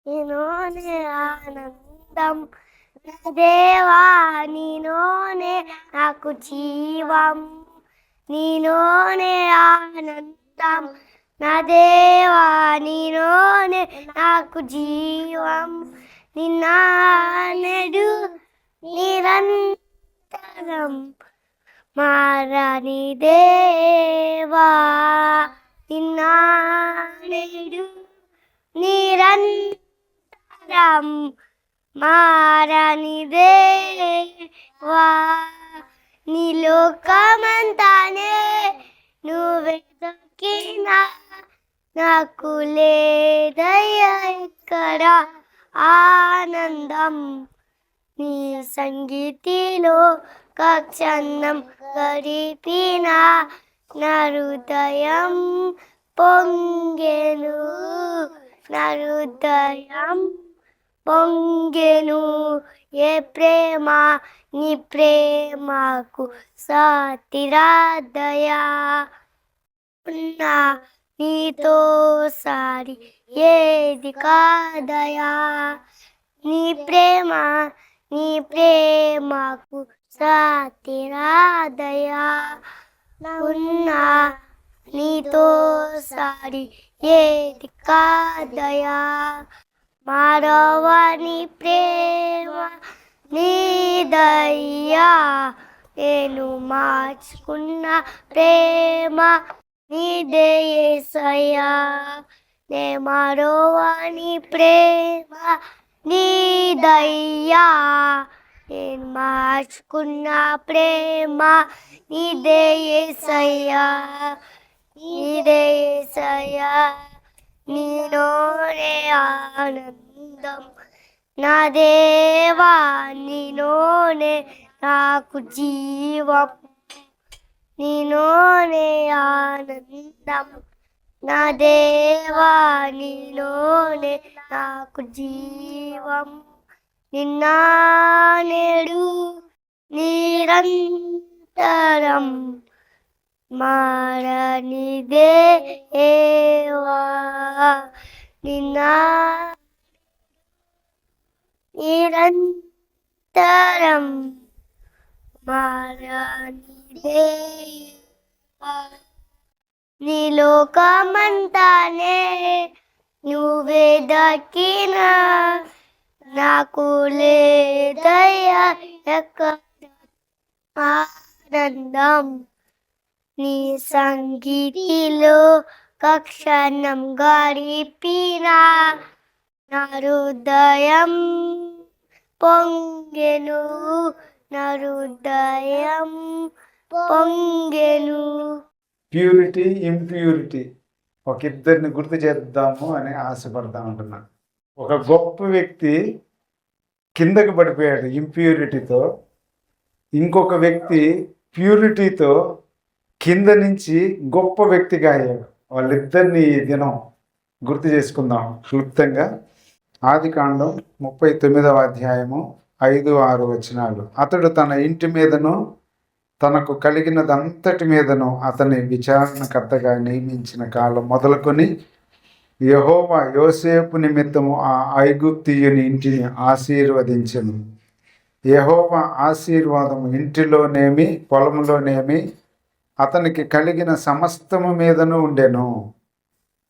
నీలోనే ఆనందం నా దేవా, నీలోనే నాకు జీవం, నీలోనే ఆనందం నా దేవా, నీలోనే నాకు జీవం, నిన్నానెడు నిరంతరం మారని దేవా, నిన్నానెడు నిరంతరం మారని దేవా, నీ లోకమంతానే నువ్వే దక్కినా నాకు లేదయ్యా ఎక్కడ ఆనందం, నీ సంగీతిలో కక్షణం గడిపిన నా హృదయం పొంగెను, నా హృదయం పొంగెను. ఏ ప్రేమ నీ ప్రేమకు సాటిరాదయా, ఉన్నా నీతో సారి ఏది కాదయా, నీ ప్రేమ నీ ప్రేమకు సాటిరాదయా, ఉన్నా నీతో సారి ఏది కాదయా, మారవని ప్రేమ నీదయ్యా, నేను మార్చుకున్న ప్రేమ నీదే యేసయ్యా, నే మారవని ప్రేమ నీదయ్యా, నేను మార్చుకున్న ప్రేమ నీదే యేసయ్యా, నీదే యేసయ్యా, నీలోనే ఆనందం నా దేవా, నీలోనే నాకు జీవం, నీలోనే ఆనందం నా దేవా, నీలోనే నాకు జీవం, నిన్నానెడు నిరంతరం మారని దేవా, నిన్నా నిరంతరం మారని దేవా, నీ లోకమంతానే నువ్వే దక్కినా నాకు లేదయ్యా ఎక్కడ ఆనందం, నీ సంగీతిలో కక్షణం గడిపిన నా హృదయం పొంగెను, నా హృదయం పొంగెను. ప్యూరిటీ ఇంప్యూరిటీ ఒక ఇద్దరిని గుర్తు చేద్దాము అని ఆశపడతా ఉంటున్నా. ఒక గొప్ప వ్యక్తి కిందకి పడిపోయాడు ఇంప్యూరిటీతో, ఇంకొక వ్యక్తి ప్యూరిటీతో కింద నుంచి గొప్ప వ్యక్తిగా అయ్యాడు. వాళ్ళిద్దరిని ఈ దినం గుర్తు చేసుకుందాం క్లుప్తంగా. ఆదికాండం 39వ అధ్యాయము 5-6 వచనాలు. అతడు తన ఇంటి మీదను తనకు కలిగినదంతటి మీదను అతని విచారణకర్తగా నియమించిన కాలం మొదలుకొని యెహోవా యోసేపు నిమిత్తము ఆ ఐగుప్తీయుని ఇంటిని ఆశీర్వదించెను. యెహోవా ఆశీర్వాదము ఇంటిలోనేమి పొలంలోనేమి అతనికి కలిగిన సమస్తము మీదను ఉండెను.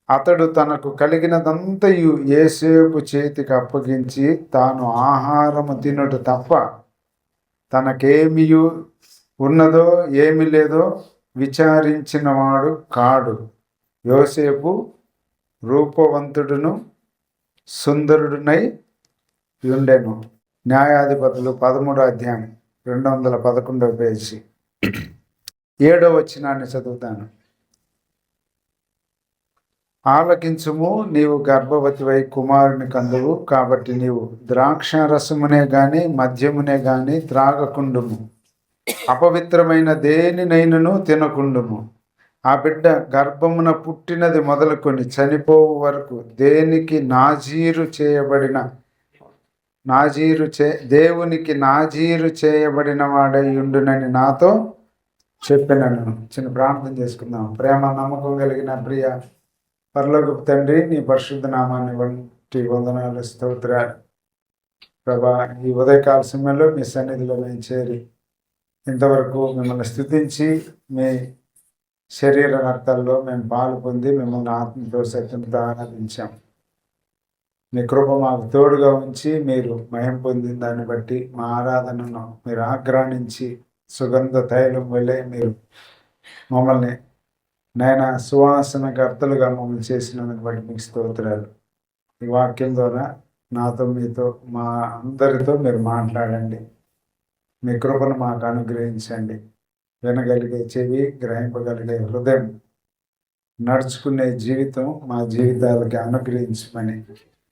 అతడు తనకు కలిగినదంతయు యోసేపు చేతికి అప్పగించి తాను ఆహారము తినుట తప్ప తనకేమియు ఉన్నదో ఏమి లేదో విచారించినవాడు కాడు. యోసేపు రూపవంతుడును సుందరుడునై ఉండెను. న్యాయాధిపతులు 13వ అధ్యాయం 211వ పేజీ 7వ వచనాన్ని చదువుతాను. ఆలకించుము, నీవు గర్భవతివై కుమారుని కందువు, కాబట్టి నీవు ద్రాక్షారసమునే గాని మద్యమునే గాని త్రాగకుండుము, అపవిత్రమైన దేనినైనను తినకుండుము. ఆ బిడ్డ గర్భమున పుట్టినది మొదలుకొని చనిపోవు వరకు దేవునికి నాజీరు చేయబడిన వాడై ఉండునని నాతో చెప్పినను. చిన్న ప్రార్థన చేసుకుందాం. ప్రేమ నమ్మకం కలిగిన ప్రియ పరలోకపు తండ్రి, నీ పరిశుద్ధ నామాన్ని వందనాలు, స్తోత్రాలు. ప్రభా, ఈ ఉదయకాల సమయంలో మీ సన్నిధిలో మేము చేరి ఇంతవరకు మిమ్మల్ని స్తుతించి మీ శరీర రక్తాల్లో మేము పాలు పొంది మిమ్మల్ని ఆత్మతో సత్యంతో ఆరాధించాం. మీ కృప మాకు తోడుగా ఉంచి మీరు మహిమ పొందిన దాన్ని బట్టి మా ఆరాధనను మీరు ఆగ్రహించి సుగంధ తైలం వల్లే మీరు మమ్మల్ని నైనా సువాసన కర్తలుగా మమ్మల్ని చేసినందుకు బట్టి మీకు స్తోత్రాలు. ఈ వాక్యం ద్వారా నాతో మీతో మా అందరితో మీరు మాట్లాడండి. మీ కృపను మాకు అనుగ్రహించండి. వినగలిగే చెవి, గ్రహింపగలిగే హృదయం, నడుచుకునే జీవితం మా జీవితాలకి అనుగ్రహించమని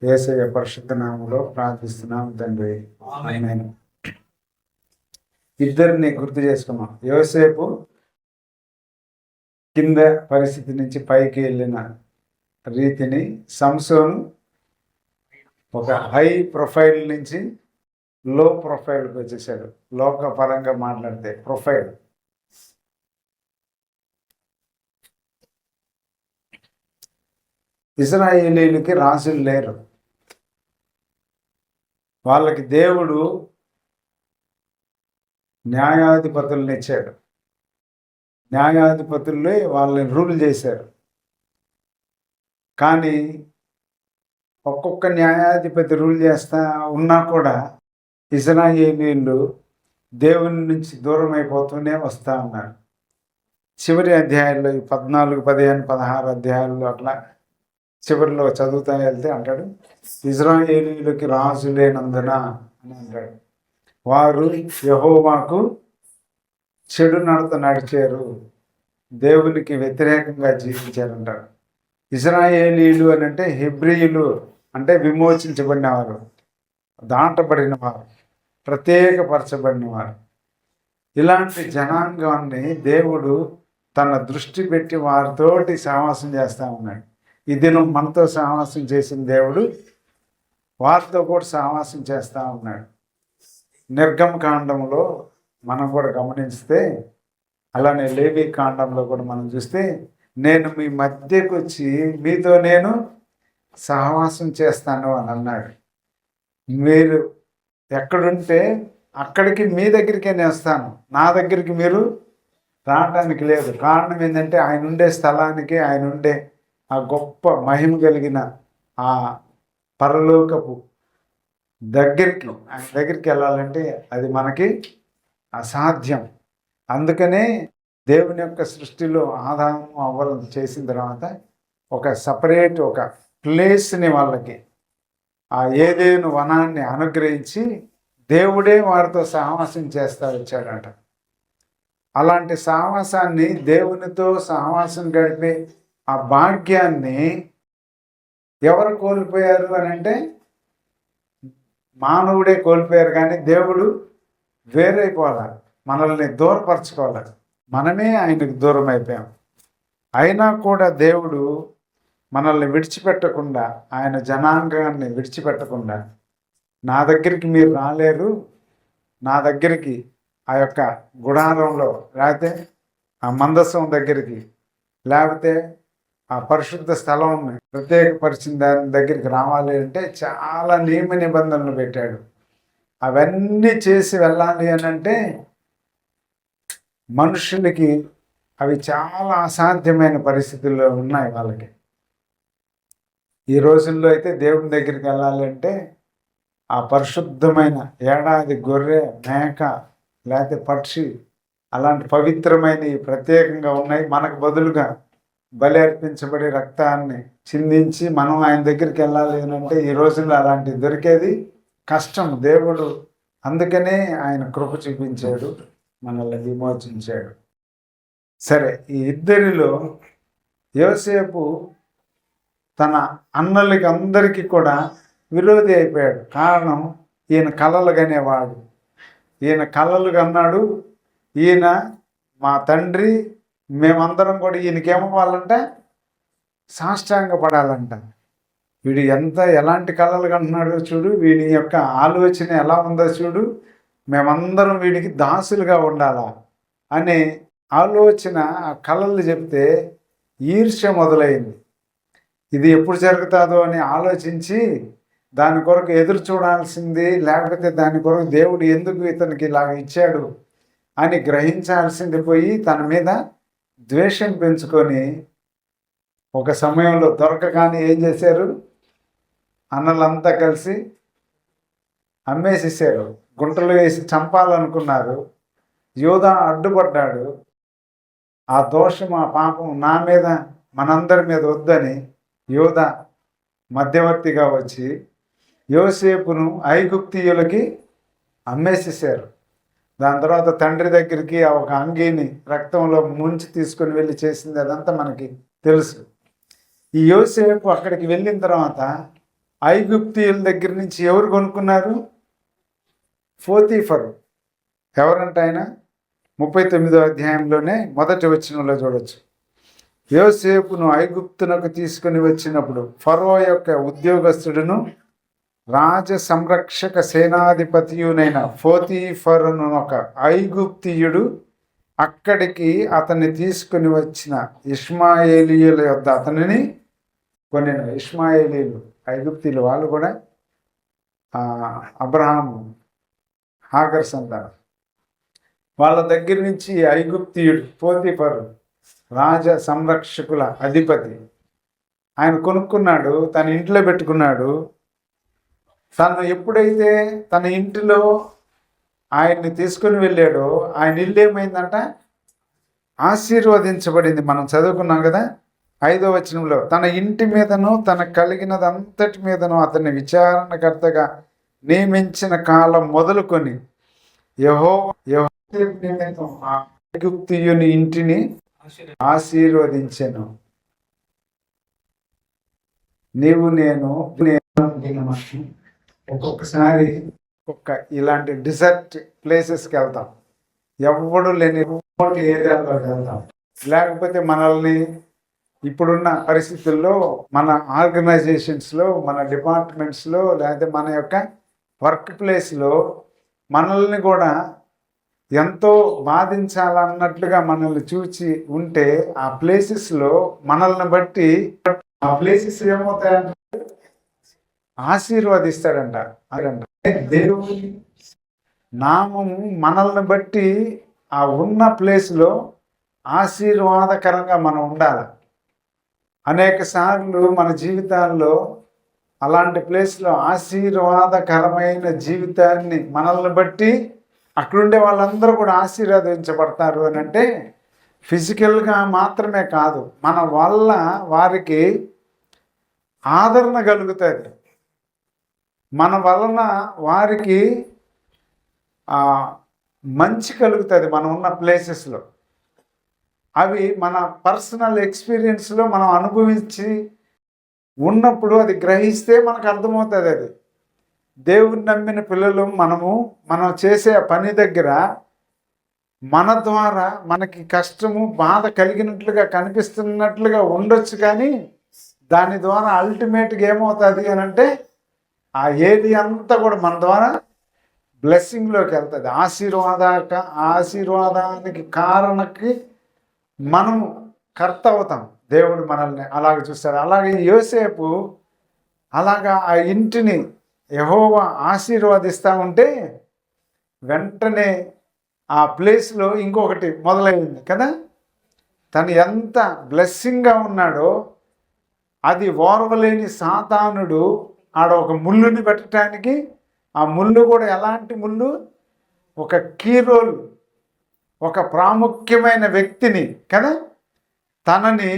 యేసయ్య పరిశుద్ధ నామములో ప్రార్థిస్తున్నాం తండ్రి, ఆమేన్. ఇద్దరిని గుర్తు చేసుకున్నాం. యోసేపు కింద పరిస్థితి నుంచి పైకి వెళ్ళిన రీతిని, సంసోను ఒక హై ప్రొఫైల్ నుంచి లో ప్రొఫైల్కి వచ్చేసాడు. లోకపరంగా మాట్లాడితే ప్రొఫైల్. ఇశ్రాయేలీయులకి రాజులు లేరు. వాళ్ళకి దేవుడు న్యాయాధిపతులను ఇచ్చాడు. న్యాయాధిపతులే వాళ్ళని రూల్ చేశారు. కానీ ఒక్కొక్క న్యాయాధిపతి రూల్ చేస్తా ఉన్నా కూడా ఇశ్రాయేలీయులు దేవుని నుంచి దూరం అయిపోతూనే వస్తూ ఉన్నారు. చివరి అధ్యాయాల్లో 14, 15, 16 అధ్యాయాల్లో అట్లా చివరిలో చదువుతా వెళ్తే అంటాడు, ఇశ్రాయేలీయులకి రాజు లేనందున అని అంటాడు. వారు యెహోవాకు చెడు నడత నడిచారు, దేవునికి వ్యతిరేకంగా జీవించారంటారు. ఇశ్రాయేలీయులు అని అంటే హెబ్రీయులు అంటే విమోచించబడినవారు, దాటబడిన వారు, ప్రత్యేకపరచబడినవారు. ఇలాంటి జనాంగాన్ని దేవుడు తన దృష్టి పెట్టి వారితోటి సహవాసం చేస్తూ ఉన్నాడు. ఈ దినం మనతో సహవాసం చేసిన దేవుడు వారితో కూడా సహవాసం చేస్తూ ఉన్నాడు. నిర్గమకాండంలో మనం కూడా గమనిస్తే, అలానే లేవి కాండంలో కూడా మనం చూస్తే, నేను మీ మధ్యకు వచ్చి మీతో నేను సహవాసం చేస్తాను అని అన్నాడు. మీరు ఎక్కడుంటే అక్కడికి మీ దగ్గరికే నేను వస్తాను, నా దగ్గరికి మీరు రావడానికి లేదు. కారణం ఏంటంటే ఆయన ఉండే స్థలానికి, ఆయన ఉండే ఆ గొప్ప మహిమ కలిగిన ఆ పరలోకపు దగ్గరికి, ఆయన దగ్గరికి వెళ్ళాలంటే అది మనకి అసాధ్యం. అందుకనే దేవుని యొక్క సృష్టిలో ఆదాము అవ్వలు చేసిన తర్వాత ఒక సపరేట్ ఒక ప్లేస్ని వాళ్ళకి, ఆ ఏదేను వనాన్ని అనుగ్రహించి దేవుడే వారితో సహవాసం చేస్తూ వచ్చాడట. అలాంటి సహవాసాన్ని, దేవునితో సహవాసం గడిపే ఆ భాగ్యాన్ని ఎవరు కోల్పోయారు అని అంటే మానవుడే కోల్పోయారు. కానీ దేవుడు వేరైపోవాలి, మనల్ని దూరపరచుకోవాలి. మనమే ఆయనకు దూరం అయిపోయాం. అయినా కూడా దేవుడు మనల్ని విడిచిపెట్టకుండా, ఆయన జనాంగాన్ని విడిచిపెట్టకుండా, నా దగ్గరికి మీరు రాలేరు, నా దగ్గరికి ఆ యొక్క గుడారంలో, లేకపోతే ఆ మందసం దగ్గరికి, లేకపోతే ఆ పరిశుద్ధ స్థలం ప్రత్యేకపరిచిన దాని దగ్గరికి రావాలి అంటే చాలా నియమ నిబంధనలు పెట్టాడు. అవన్నీ చేసి వెళ్ళాలి అని అంటే మనుషులకి అవి చాలా అసాధ్యమైన పరిస్థితుల్లో ఉన్నాయి వాళ్ళకి. ఈ రోజుల్లో అయితే దేవుని దగ్గరికి వెళ్ళాలంటే ఆ పరిశుద్ధమైన ఏడాది గొర్రె, మేక, లేకపోతే పక్షి, అలాంటి పవిత్రమైనవి ప్రత్యేకంగా ఉన్నాయి. మనకు బదులుగా బలి అర్పించబడి రక్తాన్ని చిందించి మనం ఆయన దగ్గరికి వెళ్ళాలి అంటే ఈ రోజుల్లో అలాంటివి దొరికేది కష్టం. దేవుడు అందుకనే ఆయన కృప చూపించాడు, మనల్ని విమోచించాడు. సరే, ఈ ఇద్దరిలో యోసేపు తన అన్నలకి అందరికీ కూడా విరోధి అయిపోయాడు. కారణం, ఈయన కలలు కనేవాడు. ఈయన కలలు కన్నాడు. ఈయన మా తండ్రి, మేమందరం కూడా ఈయనకేమవ్వాలంట, సాష్టాంగ పడాలంట. వీడు ఎలాంటి కళలు కంటున్నాడో చూడు, వీడి యొక్క ఆలోచన ఎలా ఉందో చూడు, మేమందరం వీడికి దాసులుగా ఉండాలా అనే ఆలోచన, ఆ కళలు చెప్తే ఈర్ష్య మొదలైంది. ఇది ఎప్పుడు జరుగుతుందో అని ఆలోచించి దాని కొరకు ఎదురు చూడాల్సింది, లేకపోతే దాని కొరకు దేవుడు ఎందుకు ఇతనికి ఇలాగ ఇచ్చాడు అని గ్రహించాల్సింది పోయి తన మీద ద్వేషం పెంచుకొని ఒక సమయంలో దొరకగానే ఏం చేశారు, అన్నలంతా కలిసి అమ్మేసేసారు. గుంటలు వేసి చంపాలనుకున్నారు. యోధా అడ్డుపడ్డాడు. ఆ దోషం, ఆ పాపం నా మీద, మనందరి మీద వద్దని యోధా మధ్యవర్తిగా వచ్చి యోసేపును ఐగుప్తీయులకి అమ్మేసేసారు. దాని తర్వాత తండ్రి దగ్గరికి ఆ ఒక అంగీని రక్తంలో ముంచి తీసుకొని వెళ్ళి చేసింది అదంతా మనకి తెలుసు. ఈ యోసేపు అక్కడికి వెళ్ళిన తర్వాత ఐగుప్తీయుల దగ్గర నుంచి ఎవరు కొనుక్కున్నారు? పోతీఫరు. ఎవరంటే ఆయన 39వ అధ్యాయంలోనే మొదటి వచనంలో చూడొచ్చు. యోసేపును ఐగుప్తునకు తీసుకుని వచ్చినప్పుడు ఫరో యొక్క ఉద్యోగస్తుడును రాజ సంరక్షక సేనాధిపతియునైన పోతీఫరును ఒక ఐగుప్తీయుడు అక్కడికి అతన్ని తీసుకుని వచ్చిన ఇష్మాయేలీయుల యొద్ద అతనిని కొనెను. ఇష్మాయేలీలు ఐగుప్తీయులు, వాళ్ళు కూడా అబ్రహాము హాగర్ సంతానం. వాళ్ళ దగ్గర నుంచి ఐగుప్తీయుడు పోతీఫరు రాజ సంరక్షకుల అధిపతి, ఆయన కొనుక్కున్నాడు, తన ఇంట్లో పెట్టుకున్నాడు. తను ఎప్పుడైతే తన ఇంటిలో ఆయన్ని తీసుకుని వెళ్ళాడో ఆయన ఇల్లు ఏమైందంట? ఆశీర్వదించబడింది. మనం చదువుకున్నాం కదా 5వ వచనంలో, తన ఇంటి మీదను తన కలిగినదంతటి మీదను అతన్ని విచారణకర్తగా నియమించిన కాలం మొదలుకొని యెహోవా ఐగుప్తీయుని ఇంటిని ఆశీర్వదించెను. నీవు నేను ఒక్కొక్కసారి ఇలాంటి డిజర్ట్ ప్లేసెస్కి వెళ్తాం, ఎవడు లేని ఏరియాలోకి వెళ్తాం. లేకపోతే మనల్ని ఇప్పుడున్న పరిస్థితుల్లో మన ఆర్గనైజేషన్స్లో, మన డిపార్ట్మెంట్స్లో, లేకపోతే మన యొక్క వర్క్ ప్లేస్లో మనల్ని కూడా ఎంతో బాధించాలన్నట్లుగా మనల్ని చూచి ఉంటే ఆ ప్లేసెస్లో మనల్ని బట్టి ఆ ప్లేసెస్ ఏమవుతాయంటే ఆశీర్వదిస్తాడంట. దేవుని నామము మనల్ని బట్టి ఆ ఉన్న ప్లేస్లో ఆశీర్వాదకరంగా మనం ఉండాలి. అనేక సార్లు మన జీవితాల్లో అలాంటి ప్లేస్లో ఆశీర్వాదకరమైన జీవితాన్ని మనల్ని బట్టి అక్కడుండే వాళ్ళందరూ కూడా ఆశీర్వదించబడతారు అని అంటే ఫిజికల్గా మాత్రమే కాదు, మన వల్ల వారికి ఆదరణ కలుగుతుంది. మన వలన వారికి మంచి కలుగుతుంది మనం ఉన్న ప్లేసెస్లో. అవి మన పర్సనల్ ఎక్స్పీరియన్స్లో మనం అనుభవించి ఉన్నప్పుడు అది గ్రహిస్తే మనకు అర్థమవుతుంది. అది దేవుని నమ్మిన పిల్లలు మనం చేసే పని దగ్గర మన ద్వారా మనకి కష్టము, బాధ కలిగినట్లుగా కనిపిస్తున్నట్లుగా ఉండొచ్చు, కానీ దాని ద్వారా అల్టిమేట్గా ఏమవుతుంది అని అంటే ఆ ఏరియా అంతా కూడా మన ద్వారా బ్లెస్సింగ్లోకి వెళ్తుంది. ఆశీర్వాదానికి కారణకి మనము కర్త అవుతాం. దేవుడు మనల్ని అలాగ చూస్తాడు. అలాగే యోసేపు అలాగా ఆ ఇంటిని యెహోవా ఆశీర్వదిస్తూ ఉంటే వెంటనే ఆ ప్లేస్లో ఇంకొకటి మొదలైంది కదా. తను ఎంత బ్లెస్సింగ్గా ఉన్నాడో అది ఓర్వలేని సాతానుడు ఆడ ఒక ముళ్ళుని పెట్టడానికి, ఆ ముళ్ళు కూడా ఎలాంటి ముళ్ళు, ఒక కీ రోల్, ఒక ప్రాముఖ్యమైన వ్యక్తిని కదా తనని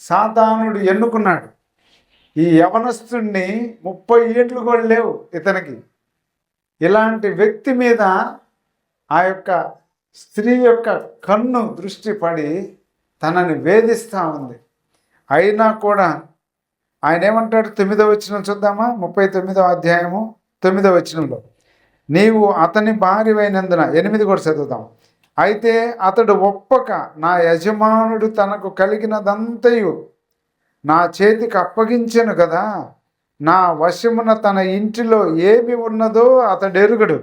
సాతానుడు ఎన్నుకున్నాడు. ఈ యవనస్తుడిని 30 ఏళ్ళు కూడా లేవు ఇతనికి. ఇలాంటి వ్యక్తి మీద ఆ యొక్క స్త్రీ యొక్క కన్ను దృష్టి పడి తనని వేధిస్తూ ఉంది. అయినా కూడా ఆయన ఏమంటాడు? 9వ వచనం చూద్దామా, 39వ అధ్యాయము 9వ వచనంలో, నీవు అతని భార్యవైనందున, 8 కూడా చదువుతాం. అయితే అతడు ఒప్పక నా యజమానుడు తనకు కలిగినదంతయు నా చేతికి అప్పగించెను కదా, నా వశమున తన ఇంటిలో ఏమి ఉన్నదో అతడు ఎరుగడు,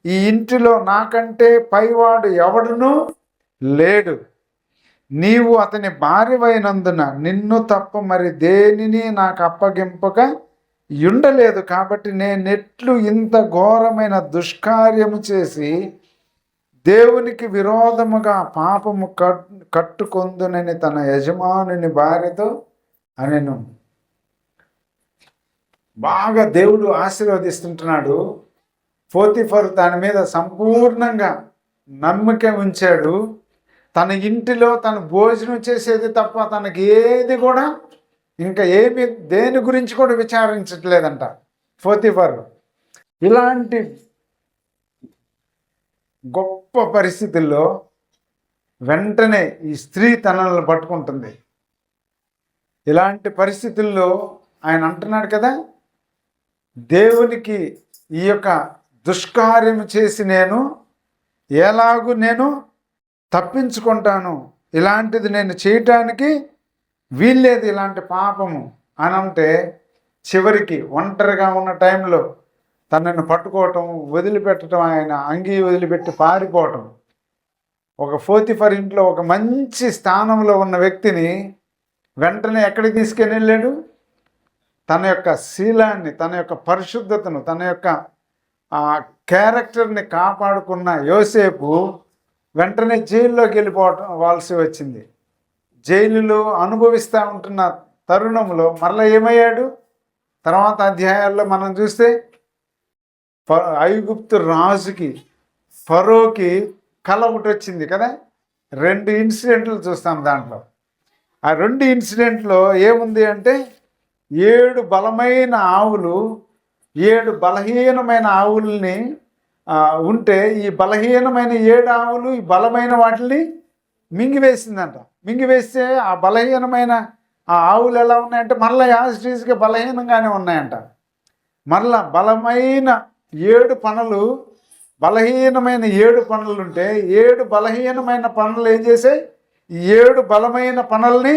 ఈ ఇంటిలో నాకంటే పైవాడు ఎవడునూ లేడు, నీవు అతని భార్యవైనందున నిన్ను తప్ప మరి దేనిని నాకు అప్పగింపక ఉండలేదు. కాబట్టి నేనెట్లు ఇంత ఘోరమైన దుష్కార్యము చేసి దేవునికి విరోధముగా పాపము కట్టుకొందునని తన యజమానుని భార్యతో అనెను. బాగా దేవుడు ఆశీర్వదిస్తుంటున్నాడు. పోతీఫరు దాని మీద సంపూర్ణంగా నమ్మకం ఉంచాడు. తన ఇంటిలో తను భోజనం చేసేది తప్ప తనకి ఏది కూడా ఇంకా దేని గురించి కూడా విచారించట్లేదంట పోతీఫరు. ఇలాంటి గొప్ప పరిస్థితుల్లో వెంటనే ఈ స్త్రీ తనలను పట్టుకుంటుంది. ఇలాంటి పరిస్థితుల్లో ఆయన అంటున్నాడు కదా, దేవునికి ఈ యొక్క దుష్కార్యం చేసి నేను ఎలాగూ నేను తప్పించుకుంటాను, ఇలాంటిది నేను చేయటానికి వీల్లేదు, ఇలాంటి పాపము అని అంటే చివరికి ఒంటరిగా ఉన్న టైంలో తనను పట్టుకోవటం, వదిలిపెట్టడం, ఆయన అంగీ వదిలిపెట్టి పారిపోవటం. ఒక పోతీఫర్ ఇంట్లో ఒక మంచి స్థానంలో ఉన్న వ్యక్తిని వెంటనే ఎక్కడికి తీసుకుని వెళ్ళాడు? తన యొక్క శీలాన్ని, తన యొక్క పరిశుద్ధతను, తన యొక్క క్యారెక్టర్ని కాపాడుకున్న యోసేపు వెంటనే జైల్లోకి వెళ్ళిపోవాల్సి వచ్చింది. జైలులో అనుభవిస్తూ ఉంటున్న తరుణంలో మరలా ఏమయ్యాడు? తర్వాత అధ్యాయాల్లో మనం చూస్తే ఐగుప్తు రాజుకి, ఫరోకి కల ఒకటి వచ్చింది కదా. 2 ఇన్సిడెంట్లు చూస్తాం దాంట్లో. ఆ 2 ఇన్సిడెంట్లో ఏముంది అంటే 7 బలమైన ఆవులు 7 బలహీనమైన ఆవుల్ని ఉంటే ఈ బలహీనమైన 7 ఆవులు ఈ బలమైన వాటిని మింగివేసిందంట. మింగివేస్తే ఆ బలహీనమైన ఆ ఆవులు ఎలా ఉన్నాయంటే మరలా యాజిటీస్గా బలహీనంగానే ఉన్నాయంట. మరలా బలమైన 7 పనులు, బలహీనమైన 7 పనులు ఉంటే 7 బలహీనమైన పనులు ఏం చేసాయి? ఈ 7 బలమైన పనుల్ని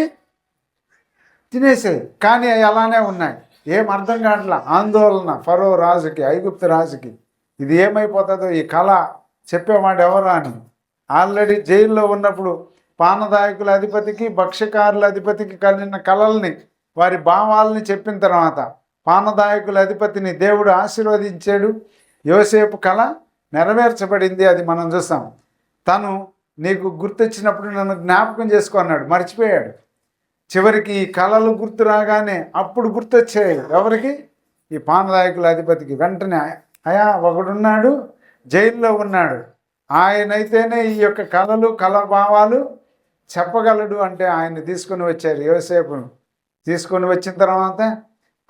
తినేసాయి. కానీ అవి అలానే ఉన్నాయి. ఏం అర్థం కావట్లా. ఆందోళన ఫరో రాజుకి, ఐగుప్తు రాజుకి. ఇది ఏమైపోతుందో, ఈ కళ చెప్పేవాడు ఎవరు అని. ఆల్రెడీ జైల్లో ఉన్నప్పుడు పానదాయకుల అధిపతికి, భక్ష్యకారుల అధిపతికి కలిగిన కళల్ని, వారి భావాలని చెప్పిన తర్వాత పానదాయకుల అధిపతిని దేవుడు ఆశీర్వదించాడు. యోసేపు కళ నెరవేర్చబడింది. అది మనం చూస్తాం. తను నీకు గుర్తొచ్చినప్పుడు నన్ను జ్ఞాపకం చేసుకున్నాడు, మర్చిపోయాడు. చివరికి ఈ కళలు గుర్తు రాగానే అప్పుడు గుర్తొచ్చాయి ఎవరికి? ఈ పానదాయకుల అధిపతికి. వెంటనే అయా ఒకడున్నాడు, జైల్లో ఉన్నాడు, ఆయనైతేనే ఈ యొక్క కళలు కళాభావాలు చెప్పగలడు అంటే ఆయన్ని తీసుకొని వచ్చారు. యోసేపును తీసుకొని వచ్చిన తర్వాత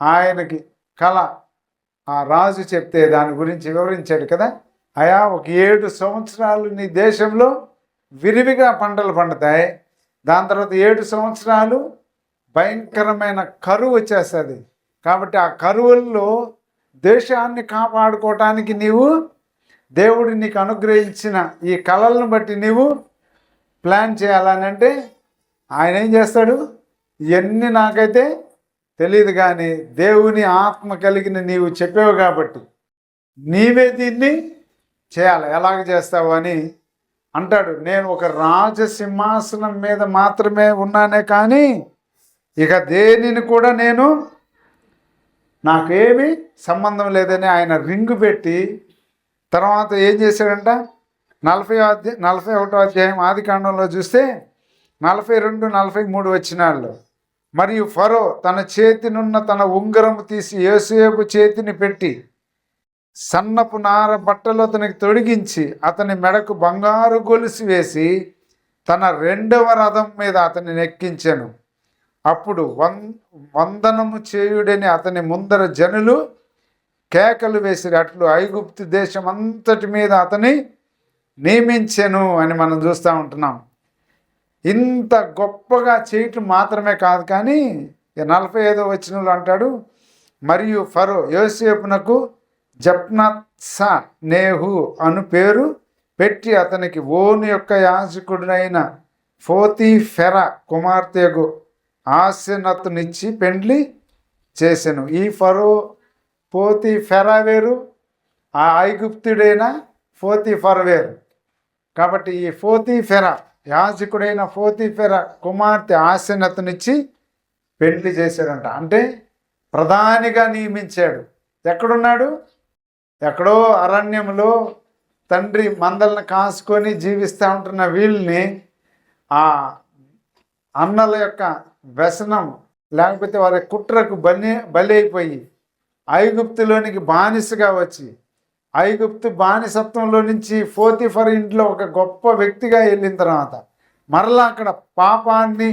ఆయనకి కళ ఆ రాజు చెప్తే దాని గురించి వివరించాడు కదా. అయా ఒక 7 సంవత్సరాలు నీ దేశంలో విరివిగా పంటలు పండుతాయి. దాని తర్వాత 7 సంవత్సరాలు భయంకరమైన కరువు వచ్చేస్తుంది. కాబట్టి ఆ కరువుల్లో దేశాన్ని కాపాడుకోవటానికి నీవు, దేవుడు నీకు అనుగ్రహించిన ఈ కళలను బట్టి నీవు ప్లాన్ చేయాలని అంటే ఆయన ఏం చేస్తాడు? ఇవన్నీ నాకైతే తెలియదు, కానీ దేవుని ఆత్మ కలిగిన నీవు చెప్పావు కాబట్టి నీవే దీన్ని చేయాలి, ఎలాగ చేస్తావు అని అంటాడు. నేను ఒక రాజసింహాసనం మీద మాత్రమే ఉన్నానే కానీ ఇక దేనిని కూడా నాకేమీ సంబంధం లేదని ఆయన రింగు పెట్టి తర్వాత ఏం చేశాడంట? 41వ అధ్యాయం ఆదికాండంలో చూస్తే 42, 43 వచనాల్లో, మరియు ఫరో తన చేతినున్న తన ఉంగరము తీసి యోసేపు చేతిని పెట్టి సన్నపు నార బట్టలు అతనికి తొడిగించి అతని మెడకు బంగారు గొలుసు వేసి తన 2వ రథం మీద అతన్ని ఎక్కించెను. అప్పుడు వందనము చేయుడని అతని ముందర జనులు కేకలు వేసిరి. అట్లు ఐగుప్తు దేశం అంతటి మీద అతని నియమించెను అని మనం చూస్తూ ఉంటున్నాం. ఇంత గొప్పగా చేయటం మాత్రమే కాదు, కానీ 45వ వచనంలో అంటాడు, మరియు ఫరో యోసేపునకు జప్నత్స నేహు అను పేరు పెట్టి అతనికి ఓను యొక్క యాజకుడినైన పోతీఫెర కుమార్తెకు ఆసెనతునిచ్చి పెండ్లి చేసెను. ఈ ఫరో పోతీఫెర వేరు, ఆ ఐగుప్తుడైన పోతీఫర్ వేరు. కాబట్టి ఈ పోతీఫెర యాజకుడైన పోతీఫెర కుమార్తె ఆసెనతనిచ్చి పెళ్లి చేశాడంట. అంటే ప్రధానిగా నియమించాడు. ఎక్కడున్నాడు? ఎక్కడో అరణ్యంలో తండ్రి మందలను కాసుకొని జీవిస్తూ ఉంటున్న వీళ్ళని ఆ అన్నల యొక్క వ్యసనం లేకపోతే వారి కుట్రకు బలి అయిపోయి ఐగుప్తులోనికి బానిసగా వచ్చి ఐగుప్తు బానిసత్వంలో నుంచి పోతీఫర్ ఇంట్లో ఒక గొప్ప వ్యక్తిగా వెళ్ళిన తర్వాత మరలా అక్కడ పాపాన్ని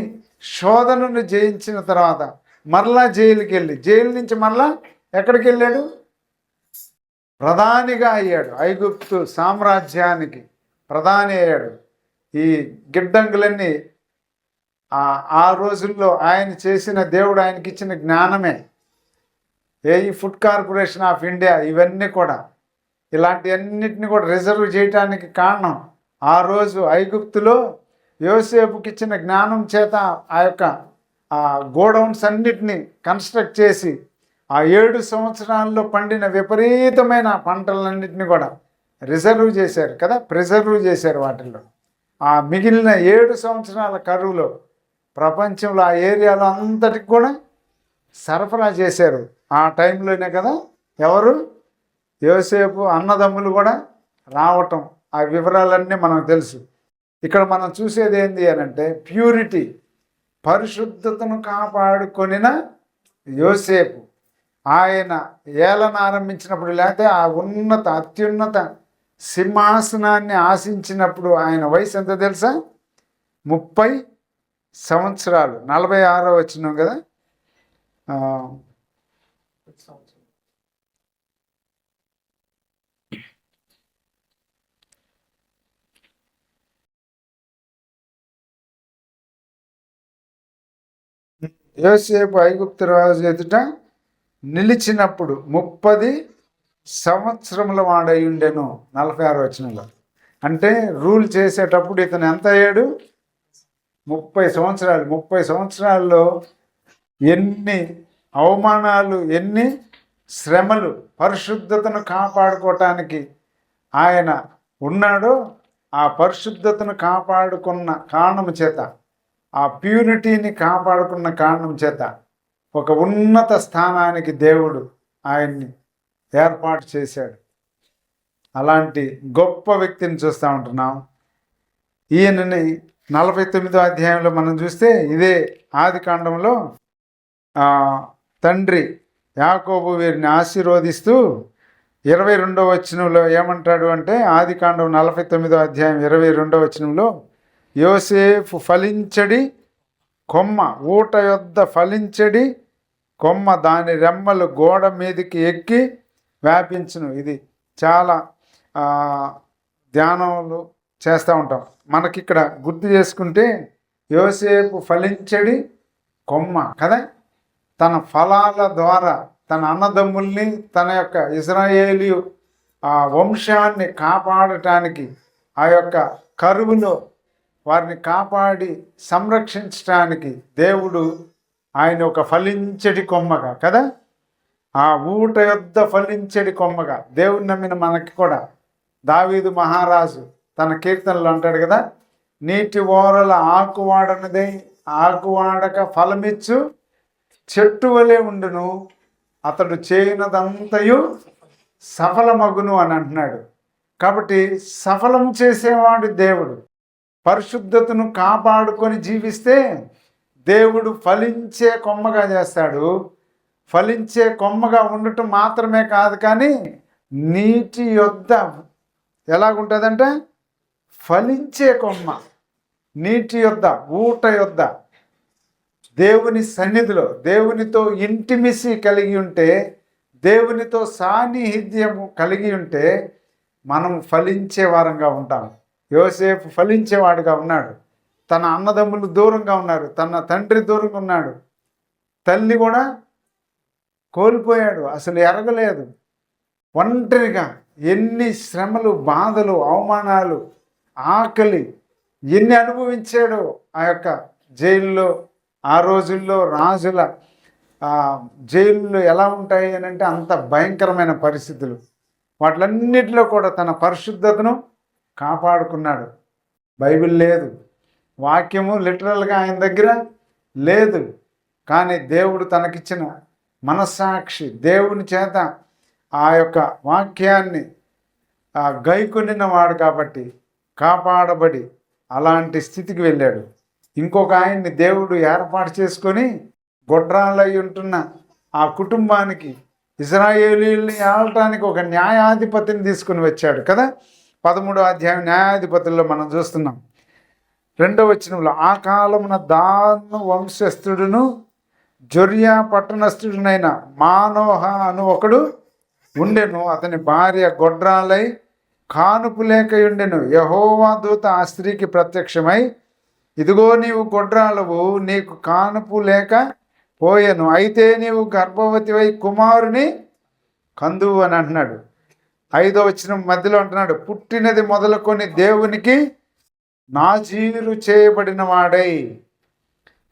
శోధనను జయించిన తర్వాత మరలా జైలుకి వెళ్ళి జైలు నుంచి మరలా ఎక్కడికి వెళ్ళాడు? ప్రధానిగా అయ్యాడు. ఐగుప్తు సామ్రాజ్యానికి ప్రధాని అయ్యాడు. ఈ గిడ్డంగులన్నీ ఆ రోజుల్లో ఆయన చేసిన దేవుడు ఆయనకి ఇచ్చిన జ్ఞానమే. ఈ ఫుడ్ కార్పొరేషన్ ఆఫ్ ఇండియా ఇవన్నీ కూడా ఇలాంటివన్నిటిని కూడా రిజర్వ్ చేయడానికి కారణం ఆ రోజు ఐగుప్తులో యోసేపుకి ఇచ్చిన జ్ఞానం చేత ఆ యొక్క గోడౌన్స్ అన్నిటినీ కన్స్ట్రక్ట్ చేసి ఆ 7 సంవత్సరాల్లో పండిన విపరీతమైన పంటలన్నింటినీ కూడా రిజర్వ్ చేశారు కదా, ప్రిజర్వ్ చేశారు. వాటిల్లో ఆ మిగిలిన 7 సంవత్సరాల కరువులో ప్రపంచంలో ఆ ఏరియాలో అంతటికి కూడా సరఫరా చేశారు. ఆ టైంలోనే కదా ఎవరు? యోసేపు అన్నదమ్ములు కూడా రావటం. ఆ వివరాలన్నీ మనకు తెలుసు. ఇక్కడ మనం చూసేది ఏంటి అని అంటే ప్యూరిటీ, పరిశుద్ధతను కాపాడుకొనిన యోసేపు ఆయన ఏలన ఆరంభించినప్పుడు లేకపోతే ఆ అత్యున్నత సింహాసనాన్ని ఆశించినప్పుడు ఆయన వయసు ఎంత తెలుసా? 30 సంవత్సరాలు. 46 వచ్చినాం కదా. యోసేపు ఐగుప్తు రాజు ఎదుట నిలిచినప్పుడు 30 సంవత్సరముల వాడై ఉండెను. 46 వచనంలో అంటే రూల్ చేసేటప్పుడు ఇతను ఎంత అయ్యాడు? 30 సంవత్సరాలు. 30 సంవత్సరాల్లో ఎన్ని అవమానాలు, ఎన్ని శ్రమలు పరిశుద్ధతను కాపాడుకోవటానికి ఆయన ఉన్నాడో ఆ పరిశుద్ధతను కాపాడుకున్న కారణం చేత, ఆ ప్యూరిటీని కాపాడుకున్న కారణం చేత ఒక ఉన్నత స్థానానికి దేవుడు ఆయన్ని ఏర్పాటు చేశాడు. అలాంటి గొప్ప వ్యక్తిని చూస్తూ ఉంటున్నాం. ఈయనని 49వ అధ్యాయంలో మనం చూస్తే ఇదే ఆదికాండంలో తండ్రి యాకోబు వీరిని ఆశీర్వదిస్తూ 22వ వచనంలో ఏమంటాడు అంటే ఆదికాండం 49వ అధ్యాయం 22వ వచనంలో యోసేపు ఫలించడి కొమ్మ, ఊట యొద్ద ఫలించడి కొమ్మ, దాని రెమ్మలు గోడ మీదకి ఎక్కి వ్యాపించును. ఇది చాలా ధ్యానాలు చేస్తూ ఉంటాం. మనకిక్కడ గుర్తు చేసుకుంటే యోసేపు ఫలించడి కొమ్మ కదా, తన ఫలాల ద్వారా తన అన్నదమ్ముల్ని తన యొక్క ఇజ్రాయేలీ వంశాన్ని కాపాడటానికి ఆ యొక్క కరువులో వారిని కాపాడి సంరక్షించడానికి దేవుడు ఆయన ఒక ఫలించడి కొమ్మగా కదా, ఆ ఊట యొద్ద ఫలించడి కొమ్మగా దేవుని నమ్మిన మనకి కూడా దావీదు మహారాజు తన కీర్తనలు అంటాడు కదా, నీటి ఓరల ఆకువాడనదే ఆకువాడక ఫలమిచ్చు చెట్టు వలె ఉండును, అతడు చేయనదంతయు సఫలమగును అని అంటున్నాడు. కాబట్టి సఫలం చేసేవాడు దేవుడు. పరిశుద్ధతను కాపాడుకొని జీవిస్తే దేవుడు ఫలించే కొమ్మగా చేస్తాడు. ఫలించే కొమ్మగా ఉండటం మాత్రమే కాదు, కానీ నీటి యొద్ద ఎలాగుంటుందంటే ఫలించే కొమ్మ, నీటి యొద్ద, ఊట యొద్ద, దేవుని సన్నిధిలో దేవునితో ఇంటిమిసి కలిగి ఉంటే, దేవునితో సాన్నిహిత్యము కలిగి ఉంటే మనం ఫలించే వారంగా ఉంటాం. యోసేపు ఫలించేవాడుగా ఉన్నాడు. తన అన్నదమ్ములు దూరంగా ఉన్నారు, తన తండ్రి దూరంగా ఉన్నాడు, తల్లి కూడా కోల్పోయాడు, అసలు ఎరగలేదు. ఒంటరిగా ఎన్ని శ్రమలు, బాధలు, అవమానాలు, ఆకలి ఎన్ని అనుభవించాడో ఆ యొక్క జైల్లో. ఆ రోజుల్లో రాజుల జైళ్ళు ఎలా ఉంటాయి అని అంటే అంత భయంకరమైన పరిస్థితులు. వాటిలన్నిటిలో కూడా తన పరిశుద్ధతను కాపాడుకున్నాడు. బైబిల్ లేదు, వాక్యము లిటరల్గా ఆయన దగ్గర లేదు. కానీ దేవుడు తనకిచ్చిన మనస్సాక్షి, దేవుని చేత ఆ యొక్క వాక్యాన్ని గైకొనిన వాడు కాబట్టి కాపాడబడి అలాంటి స్థితికి వెళ్ళాడు. ఇంకొక ఆయన్ని దేవుడు ఏర్పాటు చేసుకొని గొడ్రాలై ఉంటున్న ఆ కుటుంబానికి ఇశ్రాయేలీయుల్ని ఏలటానికి ఒక న్యాయాధిపతిని తీసుకుని వచ్చాడు కదా. 13వ అధ్యాయం న్యాయాధిపతుల్లో మనం చూస్తున్నాం. 2వ వచనంలో, ఆ కాలమున దాను వంశస్థుడును జొర్యా పట్టణస్థుడునైన మానోహ అను ఒకడు ఉండెను. అతని భార్య గొడ్రాలై కానుపు లేక ఉండెను. యెహోవా దూత ఆ స్త్రీకి ప్రత్యక్షమై, ఇదిగో నీవు గొడ్రాలవు, నీకు కానుపు లేక పోయెను, అయితే నీవు గర్భవతివై కుమారుని కందువు అని అంటున్నాడు. 5వ వచనం మధ్యలో అంటున్నాడు, పుట్టినది మొదలుకొని దేవునికి నాజీరు చేయబడిన వాడై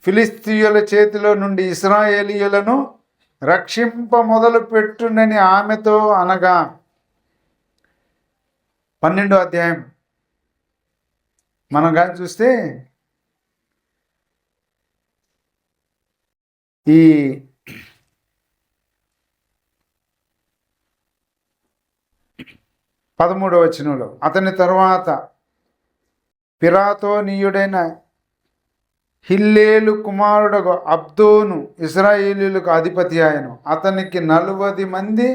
ఫిలిస్తీయుల చేతిలో నుండి ఇశ్రాయేలీయులను రక్షింప మొదలు పెట్టునని ఆమెతో అనగా. 12వ అధ్యాయం మనం కానీ చూస్తే ఈ 13వ వచనంలో, అతని తరువాత పిరాతోనీయుడైన హిల్లేలు కుమారుడు అబ్దోను ఇశ్రాయేలీయులకు అధిపతి ఆయను. అతనికి 40 మంది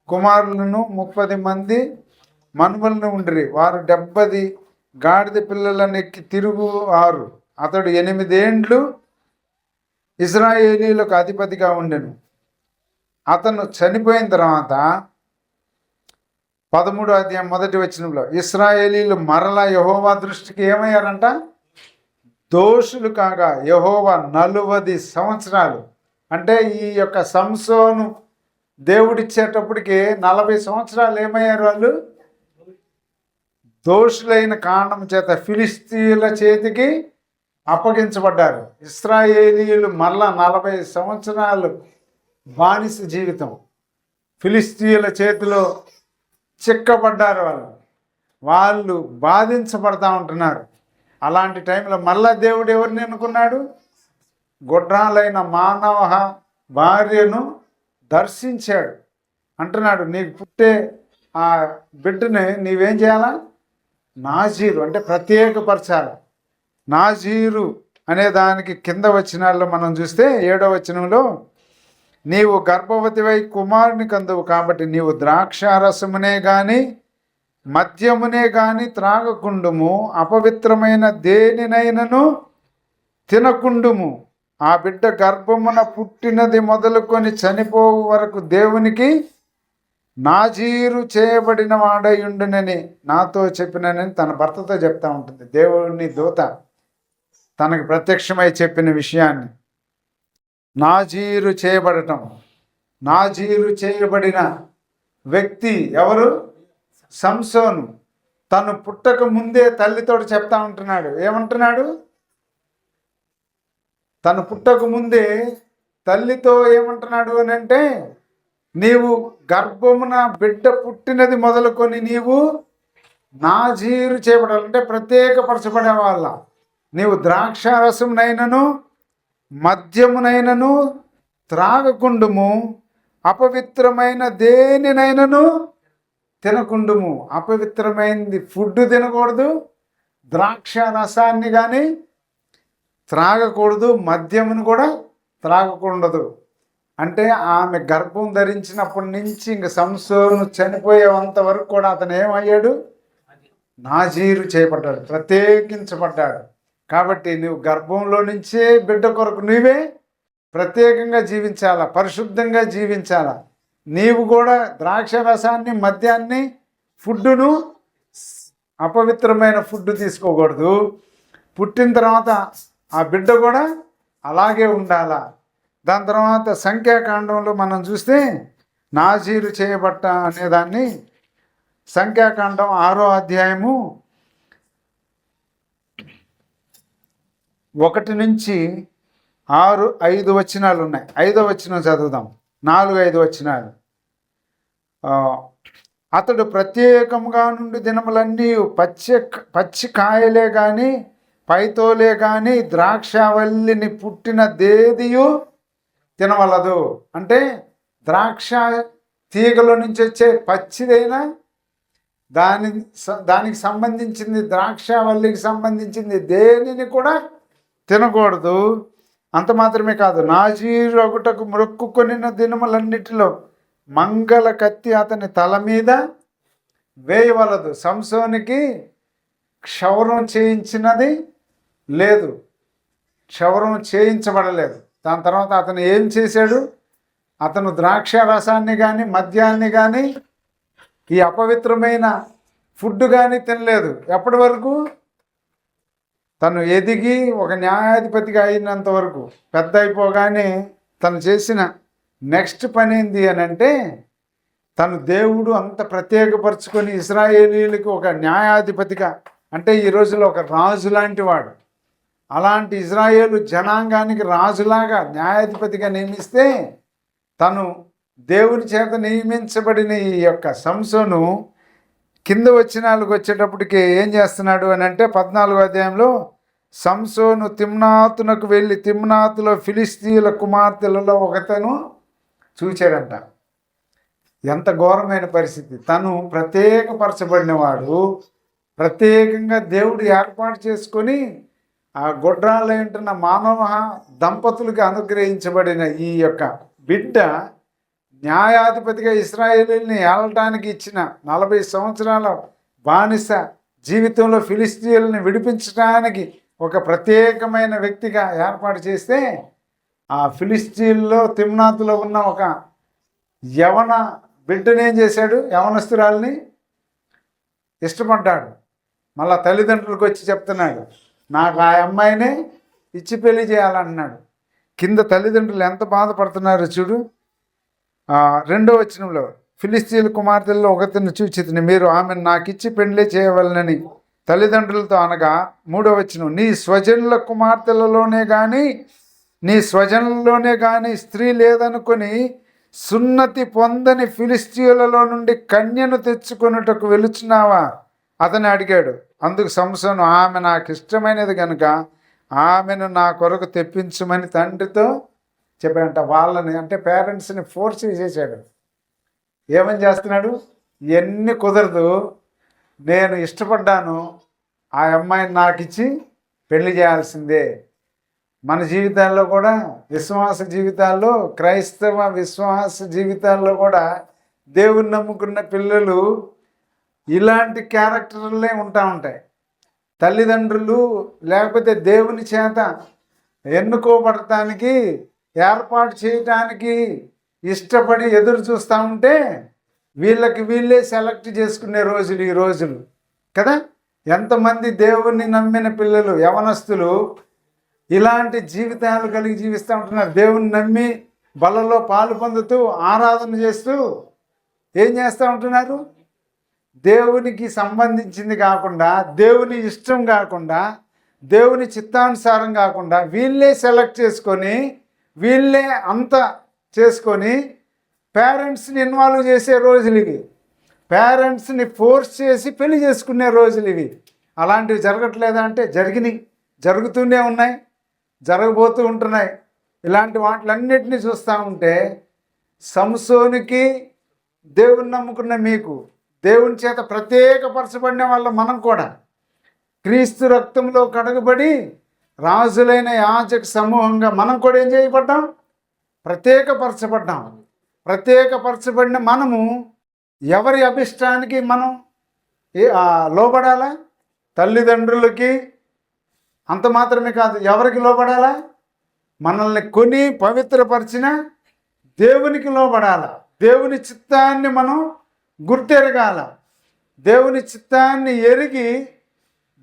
కుమారులను 30 మంది మనుమలను ఉండిరి. వారు 70 గాడిద పిల్లలను ఎక్కి తిరుగువారు. అతడు 8 ఏండ్లు ఇశ్రాయేలీయులకు అధిపతిగా ఉండెను. అతను చనిపోయిన తర్వాత 13వ అధ్యాయం 1వ వచనంలో, ఇశ్రాయేలీయులు మరలా యెహోవా దృష్టికి ఏమయ్యారంట? దోషులు కాగా. యెహోవా 40 సంవత్సరాలు అంటే ఈ యొక్క సంసోను దేవుడిచ్చేటప్పటికి 40 సంవత్సరాలు ఏమయ్యారు? వాళ్ళు దోషులైన కారణం చేత ఫిలిస్తీయుల చేతికి అప్పగించబడ్డారు. ఇశ్రాయేలీయులు మళ్ళా 40 సంవత్సరాలు బానిస జీవితం, ఫిలిస్తీయుల చేతిలో చిక్కబడ్డారు. వాళ్ళు బాధించబడతా ఉంటున్నారు. అలాంటి టైంలో మళ్ళా దేవుడు ఎవరిని ఎన్నుకున్నాడు? గొడ్రాలైన మానవ భార్యను దర్శించాడు. అంటున్నాడు, నీకు పుట్టే ఆ బిడ్డని నీవేం చేయాలా? నాజీరు అంటే ప్రత్యేకపరచాలి. నాజీరు అనే దానికి కింద వచనాల్లో మనం చూస్తే 7వ వచనంలో, నీవు గర్భవతివై కుమారుని కందువు కాబట్టి నీవు ద్రాక్షారసమునే గాని మద్యమునే గాని త్రాగకుండుము, అపవిత్రమైన దేనినైనను తినకుండుము. ఆ బిడ్డ గర్భమున పుట్టినది మొదలుకొని చనిపోవు వరకు దేవునికి నాజీరు చేయబడిన వాడై ఉండునని నాతో చెప్పినని తన భర్తతో చెప్తా ఉంటుంది. దేవుని దూత తనకు ప్రత్యక్షమై చెప్పిన విషయాన్ని. నాజీరు చేయబడటం, నాజీరు చేయబడిన వ్యక్తి ఎవరు? సంసోను. తను పుట్టక ముందే తల్లితో చెప్తా ఉంటున్నాడు. ఏమంటున్నాడు? తను పుట్టక ముందే తల్లితో ఏమంటున్నాడు అని అంటే, నీవు గర్భమున బిడ్డ పుట్టినది మొదలుకొని నీవు నాజీరు చేయబడాలంటే ప్రత్యేకపరచబడే వాళ్ళ. నీవు ద్రాక్షారసమునైనను మద్యమునైనను త్రాగకుండుము, అపవిత్రమైన దేనినైనను తినకుండుము. అపవిత్రమైనది ఫుడ్ తినకూడదు, ద్రాక్ష రసాన్ని కానీ త్రాగకూడదు, మద్యమును కూడా త్రాగకూడదు. అంటే ఆమె గర్భం ధరించినప్పటి నుంచి ఇంక సంసోను చనిపోయేంత వరకు కూడా అతను ఏమయ్యాడు? నాజీరు చేయబడ్డాడు, ప్రత్యేకించబడ్డాడు. కాబట్టి నువ్వు గర్భంలో నుంచే బిడ్డ కొరకు నువ్వే ప్రత్యేకంగా జీవించాలా, పరిశుద్ధంగా జీవించాలా. నీవు కూడా ద్రాక్ష రసాన్ని మద్యాన్ని ఫుడ్డును అపవిత్రమైన ఫుడ్ తీసుకోకూడదు. పుట్టిన తర్వాత ఆ బిడ్డ కూడా అలాగే ఉండాలా. దాని తర్వాత సంఖ్యాకాండంలో మనం చూస్తే నాజీరు చేయబట్ట అనేదాన్ని సంఖ్యాకాండం 6వ అధ్యాయము 1 నుంచి 6, 5 వచనాలు ఉన్నాయి. 5వ వచనం చదువుదాం. 4, 5 వచనాలు. అతడు ప్రత్యేకంగా నుండి దినములన్నీ పచ్చి కాయలే కానీ పైతోలే కానీ ద్రాక్షావల్లిని పుట్టిన దేదియు తినవలదు. అంటే ద్రాక్ష తీగల నుంచి వచ్చే పచ్చిదైనా దానికి సంబంధించింది, ద్రాక్షావల్లికి సంబంధించింది దేనిని కూడా తినకూడదు. అంత మాత్రమే కాదు, నాజీరు ఒకటకు మొక్కుకొనిన దినములన్నిటిలో మంగళ కత్తి అతని తల మీద వేయవలదు. సంసోనికి క్షౌరం చేయించినది లేదు, క్షౌరం చేయించబడలేదు. దాని తర్వాత అతను ఏం చేశాడు? అతను ద్రాక్ష రసాన్ని కానీ మద్యాన్ని కానీ ఈ అపవిత్రమైన ఫుడ్ కానీ తినలేదు. ఎప్పటి వరకు? తను ఎదిగి ఒక న్యాయాధిపతిగా అయినంత వరకు. పెద్ద అయిపోగానే తను చేసిన నెక్స్ట్ పని ఏంది అని అంటే, తను దేవుడు అంత ప్రత్యేకపరుచుకొని ఇశ్రాయేలీలకు ఒక న్యాయాధిపతిగా, అంటే ఈ రోజుల్లో ఒక రాజు లాంటి వాడు, అలాంటి ఇజ్రాయేలు జనాంగానికి రాజులాగా న్యాయాధిపతిగా నియమిస్తే, తను దేవుని చేత నియమించబడిన ఈ యొక్క సంసోను కింద వచనాలకు వచ్చేటప్పటికి ఏం చేస్తున్నాడు అని అంటే, 14వ అధ్యాయంలో సంసోను తిమ్నాతునకు వెళ్ళి తిమ్నాతులో ఫిలిస్తీయుల కుమార్తెలలో ఒకతను చూచాడంట. ఎంత ఘోరమైన పరిస్థితి! తను ప్రత్యేకపరచబడినవాడు, ప్రత్యేకంగా దేవుడు ఏర్పాటు చేసుకొని ఆ గొడ్రాలు ఉంటున్న మానవ దంపతులకి అనుగ్రహించబడిన ఈ యొక్క బిడ్డ న్యాయాధిపతిగా ఇశ్రాయేలీని ఏలటానికి ఇచ్చిన 40 సంవత్సరాల బానిస జీవితంలో ఫిలిస్తీయుల్ని విడిపించడానికి ఒక ప్రత్యేకమైన వ్యక్తిగా ఏర్పాటు చేస్తే, ఆ ఫిలిస్తీన్లో తిమ్నాతులో ఉన్న ఒక యవన బిడ్డను ఏం చేశాడు? యవనస్తురాల్ని ఇష్టపడ్డాడు. మళ్ళా తల్లిదండ్రులకు వచ్చి చెప్తున్నాడు, నాకు ఆ అమ్మాయినే ఇచ్చి పెళ్లి చేయాలన్నాడు. కింద తల్లిదండ్రులు ఎంత బాధపడుతున్నారో చూడు. 2వ వచనంలో ఫిలిస్తీయుల కుమార్తెల్లో ఒకరిని చూచితిని, మీరు ఆమెను నాకిచ్చి పెళ్లి చేయవలనని తల్లిదండ్రులతో అనగా. 3వ వచనం, నీ స్వజనుల కుమార్తెలలోనే కానీ స్త్రీ లేదనుకొని సున్నతి పొందని ఫిలిస్తీయులలో నుండి కన్యను తెచ్చుకొనుటకు వెలుచున్నావా అతని అడిగాడు. అందుకు సంసోను, ఆమె నాకు ఇష్టమైనది కనుక ఆమెను నా కొరకు తెప్పించమని తండ్రితో చెప్పాడంట. వాళ్ళని అంటే పేరెంట్స్ని ఫోర్స్ చేసేసాడు. ఏమని చేస్తున్నాడు? ఎన్ని కుదరదు, నేను ఇష్టపడ్డాను, ఆ అమ్మాయిని నాకు ఇచ్చి పెళ్లి చేయాల్సిందే. మన జీవితాల్లో కూడా, విశ్వాస జీవితాల్లో, క్రైస్తవ విశ్వాస జీవితాల్లో కూడా దేవుని నమ్ముకున్న పిల్లలు ఇలాంటి క్యారెక్టర్లే ఉంటాయి. తల్లిదండ్రులు లేకపోతే దేవుని చేత ఎన్నుకోబడటానికి, ఏర్పాటు చేయటానికి ఇష్టపడి ఎదురు చూస్తూ ఉంటే వీళ్ళే సెలెక్ట్ చేసుకునే రోజులు ఈ రోజులు కదా. ఎంతమంది దేవుణ్ణి నమ్మిన పిల్లలు, యవనస్తులు ఇలాంటి జీవితాలు కలిగి జీవిస్తూ ఉంటున్నారు. దేవుని నమ్మి బలలో పాలు పొందుతూ ఆరాధన చేస్తూ ఏం చేస్తూ ఉంటున్నారు? దేవునికి సంబంధించింది కాకుండా, దేవుని ఇష్టం కాకుండా, దేవుని చిత్తానుసారం కాకుండా వీళ్ళే సెలెక్ట్ చేసుకొని, వీళ్ళే అంత చేసుకొని పేరెంట్స్ని ఇన్వాల్వ్ చేసే రోజులు ఇవి. పేరెంట్స్ని ఫోర్స్ చేసి పెళ్లి చేసుకునే రోజులు ఇవి. అలాంటివి జరగట్లేదా అంటే జరిగినాయి, జరుగుతూనే ఉన్నాయి, జరగబోతూ ఉంటున్నాయి. ఇలాంటి వాటిలన్నిటినీ చూస్తూ ఉంటే సంసోనికి, దేవుని నమ్ముకున్న మీకు, దేవుని చేత ప్రత్యేకపరచబడిన వాళ్ళ మనం కూడా క్రీస్తు రక్తంలో కడగబడి రాజులైన యాజక సమూహంగా మనం కూడా ఏం చేయబడ్డాం? ప్రత్యేకపరచబడ్డాం. ప్రత్యేకపరచబడిన మనము ఎవరి అభిష్టానికి మనం లోబడాలా? తల్లిదండ్రులకి. అంత మాత్రమే కాదు, ఎవరికి లోబడాలా? మనల్ని కొని పవిత్రపరిచిన దేవునికి లోబడాల. దేవుని చిత్తాన్ని మనం గుర్తెరగాల. దేవుని చిత్తాన్ని ఎరిగి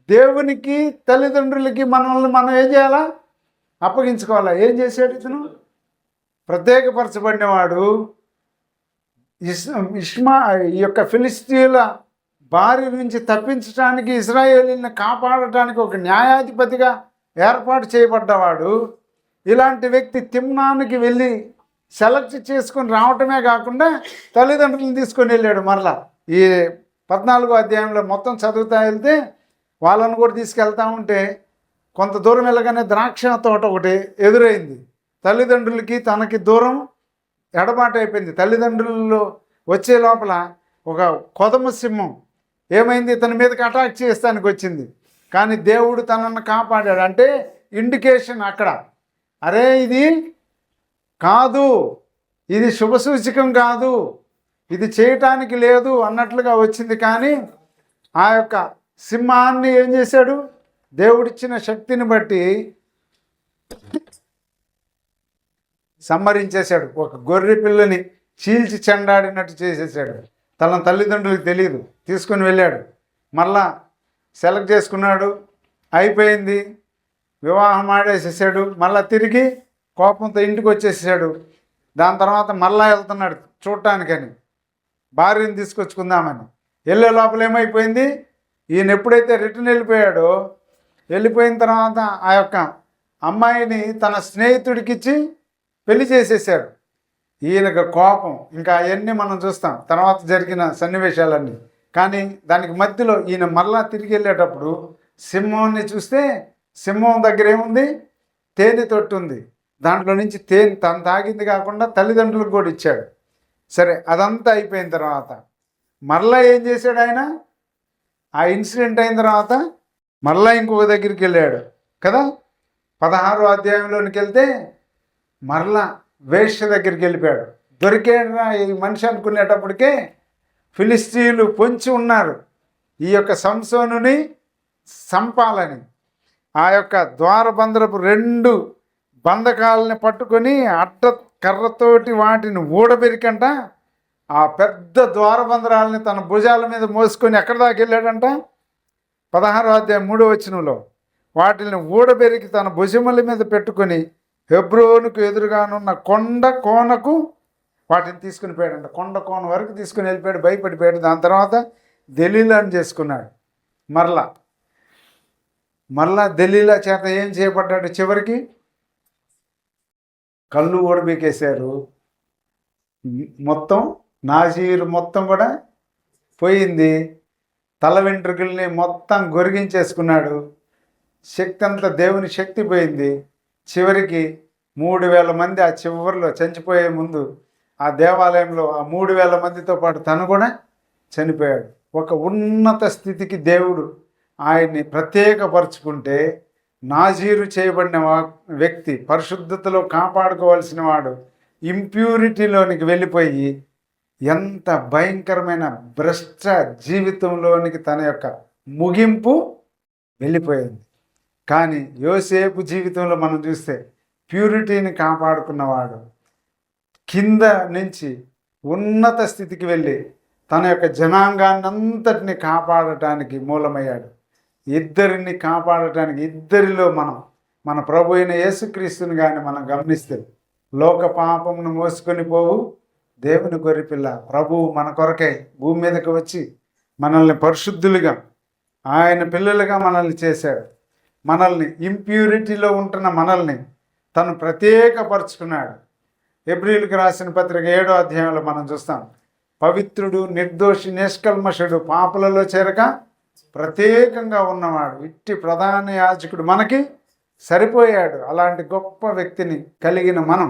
దేవునికి, తల్లిదండ్రులకి మనల్ని మనం ఏం చేయాలా? అప్పగించుకోవాలా. ఏం చేశాడు ఇతను? ప్రత్యేకపరచబడినవాడు. ఈ యొక్క ఫిలిస్తీయుల బారి నుంచి తప్పించడానికి, ఇశ్రాయేలీని కాపాడటానికి ఒక న్యాయాధిపతిగా ఏర్పాటు చేయబడ్డవాడు. ఇలాంటి వ్యక్తి తిమ్నానికి వెళ్ళి సెలెక్ట్ చేసుకొని రావటమే కాకుండా తల్లిదండ్రులను తీసుకొని వెళ్ళాడు. మరలా ఈ 14వ అధ్యాయంలో మొత్తం చదువుతా వెళ్తే వాళ్ళను కూడా తీసుకెళ్తా ఉంటే కొంత దూరం వెళ్ళగానే ద్రాక్ష తోట ఒకటి ఎదురైంది. తల్లిదండ్రులకి తనకి దూరం ఎడబాటు అయిపోయింది. తల్లిదండ్రుల్లో వచ్చే లోపల ఒక కొదమ సింహం ఏమైంది, ఇతని మీదకి అటాక్ చేస్తానికి వచ్చింది. కానీ దేవుడు తనను కాపాడాడు. అంటే ఇండికేషన్ అక్కడ, అరే ఇది కాదు, ఇది శుభసూచకం కాదు, ఇది చేయటానికి లేదు అన్నట్లుగా వచ్చింది. కానీ ఆ యొక్క సింహాన్ని ఏం చేశాడు, దేవుడిచ్చిన శక్తిని బట్టి సంహరించేశాడు. ఒక గొర్రె పిల్లని చీల్చి చెండాడినట్టు చేసేసాడు. తన తల్లిదండ్రులకు తెలియదు, తీసుకొని వెళ్ళాడు. మళ్ళా సెలెక్ట్ చేసుకున్నాడు, అయిపోయింది, వివాహం ఆడేసేసాడు. మళ్ళా తిరిగి కోపంతో ఇంటికి వచ్చేసాడు. దాని తర్వాత మళ్ళా వెళ్తున్నాడు చూడటానికని, భార్యను తీసుకొచ్చుకుందామని. వెళ్ళే లోపల ఏమైపోయింది, ఈయన ఎప్పుడైతే రిటర్న్ వెళ్ళిపోయాడో, వెళ్ళిపోయిన తర్వాత ఆ యొక్క అమ్మాయిని తన స్నేహితుడికి ఇచ్చి పెళ్లి చేసేసాడు. ఈయనకు కోపం, ఇంకా అవన్నీ మనం చూస్తాం తర్వాత జరిగిన సన్నివేశాలన్నీ. కానీ దానికి మధ్యలో ఈయన మళ్ళా తిరిగి వెళ్ళేటప్పుడు సింహాన్ని చూస్తే సింహం దగ్గర ఏముంది, తేనె తొట్టు ఉంది. దాంట్లో నుంచి తేనె తను తాగింది కాకుండా తల్లిదండ్రులకు కూడా ఇచ్చాడు. సరే, అదంతా అయిపోయిన తర్వాత మరలా ఏం చేశాడు ఆయన, ఆ ఇన్సిడెంట్ అయిన తర్వాత మరలా ఇంకొక దగ్గరికి వెళ్ళాడు కదా. 16వ అధ్యాయంలోనికి వెళ్తే మరలా వేశ్య దగ్గరికి వెళ్ళిపోయాడు. దొరికేనా ఈ మనిషి అనుకునేటప్పటికే ఫిలిస్తీన్లు పొంచి ఉన్నారు ఈ యొక్క సంసోనుని సంపాలని. ఆ యొక్క ద్వారబంధరపు 2 బంధకాలని పట్టుకొని అట్ట కర్రతోటి వాటిని ఊడబెరికంట ఆ పెద్ద ద్వారబంధరాలని తన భుజాల మీద మోసుకొని ఎక్కడి దాకా వెళ్ళాడంట, 16వ అధ్యాయం 3వ వచనంలో వాటిని ఊడబెరికి తన భుజముల మీద పెట్టుకొని హెబ్రోనుకు ఎదురుగానున్న కొండ కోనకు వాటిని తీసుకుని పోయాడంట. కొండ కోన వరకు తీసుకుని వెళ్ళిపోయాడు, భయపడిపోయాడు. దాని తర్వాత దెలీలాని చేసుకున్నాడు. మరలా దెలీలా చేత ఏం చేయబడ్డాడు, చివరికి కళ్ళు ఓడబీకేశారు. మొత్తం నాజీరు మొత్తం కూడా పోయింది. తల వెంట్రుకల్ని మొత్తం గొరిగించేసుకున్నాడు. శక్తి అంతా, దేవుని శక్తి పోయింది. చివరికి 3000 మంది ఆ చివరిలో చనిపోయే ముందు ఆ దేవాలయంలో ఆ 3000 మందితో పాటు తను కూడా చనిపోయాడు. ఒక ఉన్నత స్థితికి దేవుడు ఆయన్ని ప్రత్యేకపరుచుకుంటే, నాజీరు చేయబడిన వ్యక్తి, పరిశుద్ధతలో కాపాడుకోవాల్సిన వాడు ఇంప్యూరిటీలోనికి వెళ్ళిపోయి ఎంత భయంకరమైన భ్రష్ట జీవితంలోనికి తన యొక్క ముగింపు వెళ్ళిపోయింది. కానీ యోసేపు జీవితంలో మనం చూస్తే ప్యూరిటీని కాపాడుకున్నవాడు కింద నుంచి ఉన్నత స్థితికి వెళ్ళి తన యొక్క జనాంగాన్ని అంతటిని కాపాడటానికి మూలమయ్యాడు. ఇద్దరిని కాపాడటానికి, ఇద్దరిలో మన ప్రభు అయిన యేసుక్రీస్తుని కానీ మనం గమనిస్తే, లోక పాపమును మోసుకొని పోవు దేవుని గొర్రెపిల్ల ప్రభువు మన కొరకై భూమి మీదకి వచ్చి మనల్ని పరిశుద్ధులుగా, ఆయన పిల్లలుగా మనల్ని చేశాడు. మనల్ని ఇంప్యూరిటీలో ఉంటున్న మనల్ని తను ప్రత్యేకపరుచుకున్నాడు. హెబ్రీయులకు రాసిన పత్రిక 7వ అధ్యాయంలో మనం చూస్తాం, పవిత్రుడు, నిర్దోషి, నిష్కల్మషుడు, పాపులలో చేరక ప్రత్యేకంగా ఉన్నవాడు ఇట్టి ప్రధాన యాజకుడు మనకి సరిపోయాడు. అలాంటి గొప్ప వ్యక్తిని కలిగిన మనం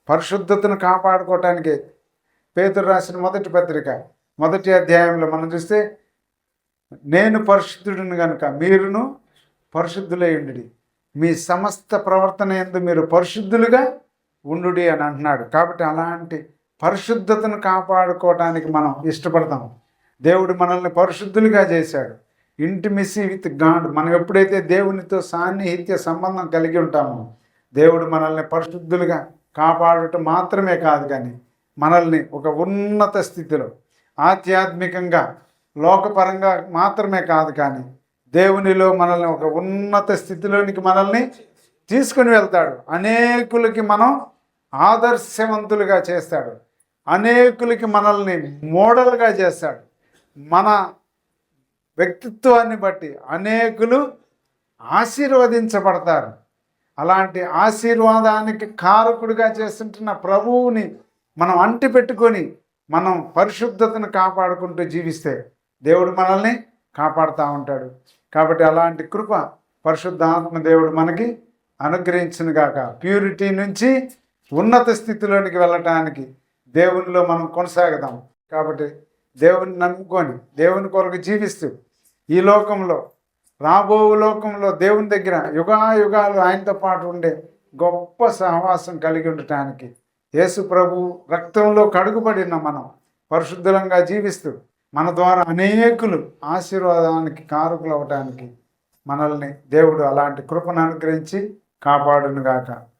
పరిశుద్ధతను కాపాడుకోవటానికి పేతురు రాసిన మొదటి పత్రిక 1వ అధ్యాయంలో మనం చూస్తే, నేను పరిశుద్ధుడిని కనుక మీరును పరిశుద్ధులై ఉండుడి, మీ సమస్త ప్రవర్తన యందు మీరు పరిశుద్ధులుగా ఉండుడి అని అంటున్నాడు. కాబట్టి అలాంటి పరిశుద్ధతను కాపాడుకోవడానికి మనం ఇష్టపడతాం. దేవుడు మనల్ని పరిశుద్ధులుగా చేశాడు. ఇంటిమెసీ విత్ గాడ్, మనం ఎప్పుడైతే దేవునితో సాన్నిహిత్య సంబంధం కలిగి ఉంటామో, దేవుడు మనల్ని పరిశుద్ధులుగా కాపాడటం మాత్రమే కాదు, కానీ మనల్ని ఒక ఉన్నత స్థితిలో ఆధ్యాత్మికంగా, లోకపరంగా మాత్రమే కాదు, కానీ దేవునిలో మనల్ని ఒక ఉన్నత స్థితిలోనికి మనల్ని తీసుకుని వెళ్తాడు. అనేకులకి మనం ఆదర్శవంతులుగా చేస్తాడు. అనేకులకి మనల్ని మోడల్గా చేస్తాడు. మన వ్యక్తిత్వాన్ని బట్టి అనేకులు ఆశీర్వదించబడతారు. అలాంటి ఆశీర్వాదానికి కారకుడిగా చేస్తుంటున్న ప్రభువుని మనం అంటి పెట్టుకొని మనం పరిశుద్ధతను కాపాడుకుంటూ జీవిస్తే దేవుడు మనల్ని కాపాడుతూ ఉంటాడు. కాబట్టి అలాంటి కృప పరిశుద్ధాత్మ దేవుడు మనకి అనుగ్రహించును గాక. ప్యూరిటీ నుంచి ఉన్నత స్థితిలోనికి వెళ్ళటానికి దేవునిలో మనం కొనసాగుదాం. కాబట్టి దేవుని నమ్ముకొని దేవుని కొరకు జీవిస్తూ ఈ లోకంలో రాబో లోకంలో దేవుని దగ్గర యుగాలు ఆయనతో పాటు ఉండే గొప్ప సహవాసం కలిగి ఉండటానికి యేసు ప్రభు రక్తంలో కడుగుబడిన మనం పరిశుద్ధంగా జీవిస్తూ మన ద్వారా అనేకులు ఆశీర్వాదానికి కారకులు అవటానికి మనల్ని దేవుడు అలాంటి కృపను అనుగ్రహించి కాపాడును గాక.